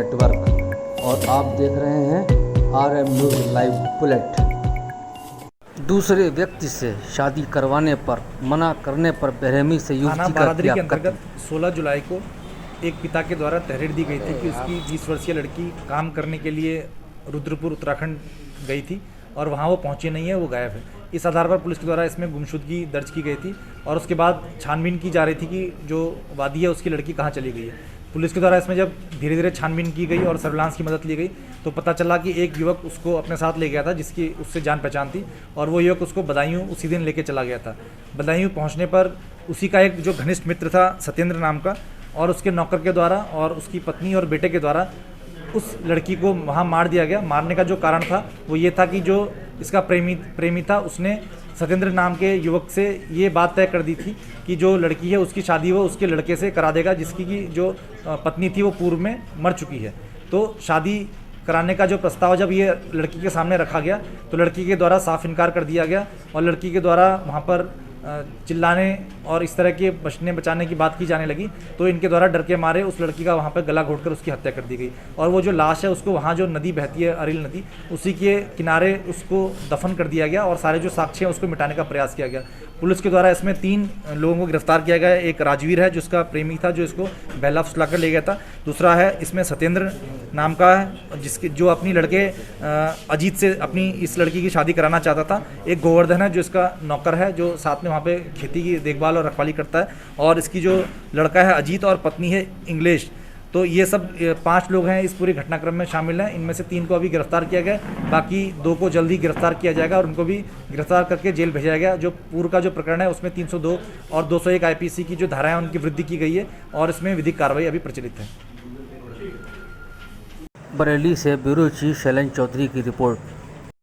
Network और आप देख रहे हैं RM न्यूज़ लाइव बुलेट। दूसरे व्यक्ति से शादी करवाने पर मना करने पर बेरहमी से थाना युवती का बारादरी किया के कत्ल। अंतर्गत 16 जुलाई को एक पिता के द्वारा तहरीर दी गई थी कि उसकी 20 वर्षीय लड़की काम करने के लिए रुद्रपुर उत्तराखंड गई थी और वहाँ वो पहुँची नहीं है, वो गायब है। इस आधार पर पुलिस के द्वारा इसमें गुमशुदगी दर्ज की गई थी और उसके बाद छानबीन की जा रही थी कि जो वादी है उसकी लड़की कहाँ चली गई है। पुलिस के द्वारा इसमें जब धीरे धीरे छानबीन की गई और सर्विलांस की मदद ली गई तो पता चला कि एक युवक उसको अपने साथ ले गया था जिसकी उससे जान पहचान थी और वो युवक उसको बदायूं उसी दिन लेके चला गया था। बदायूं पहुंचने पर उसी का एक जो घनिष्ठ मित्र था सत्येंद्र नाम का और उसके नौकर के द्वारा और उसकी पत्नी और बेटे के द्वारा उस लड़की को वहाँ मार दिया गया। मारने का जो कारण था वो ये था कि जो इसका प्रेमी था उसने सत्येंद्र नाम के युवक से ये बात तय कर दी थी कि जो लड़की है उसकी शादी वो उसके लड़के से करा देगा जिसकी की जो पत्नी थी वो पूर्व में मर चुकी है। तो शादी कराने का जो प्रस्ताव जब ये लड़की के सामने रखा गया तो लड़की के द्वारा साफ इनकार कर दिया गया और लड़की के द्वारा वहाँ पर चिल्लाने और इस तरह के बचने बचाने की बात की जाने लगी तो इनके द्वारा डर के मारे उस लड़की का वहाँ पर गला घोटकर उसकी हत्या कर दी गई और वो जो लाश है उसको वहाँ जो नदी बहती है अरिल नदी उसी के किनारे उसको दफन कर दिया गया और सारे जो साक्ष्य हैं उसको मिटाने का प्रयास किया गया। पुलिस के द्वारा इसमें 3 लोगों को गिरफ्तार किया गया। एक राजवीर है जिसका प्रेमी था जो इसको बहला फुसलाकर ले गया था। दूसरा है इसमें सत्येंद्र नाम का है जिसके जो अपनी लड़के अजीत से अपनी इस लड़की की शादी कराना चाहता था। एक गोवर्धन है जो इसका नौकर है जो साथ में वहाँ पे खेती की देखभाल और रखवाली करता है और इसकी जो लड़का है अजीत और पत्नी है इंग्लिश। तो ये सब 5 लोग हैं इस पूरे घटनाक्रम में शामिल हैं। इनमें से 3 को अभी गिरफ्तार किया गया, बाकी 2 को जल्दी गिरफ्तार किया जाएगा और उनको भी गिरफ्तार करके जेल भेजा जाएगा। जो पूर्व का जो प्रकरण है उसमें 302 और 201 IPC की जो धाराएं उनकी वृद्धि की गई है और इसमें विधिक कार्रवाई अभी प्रचलित है। बरेली से ब्यूरो चीफ शैलेंद्र चौधरी की रिपोर्ट।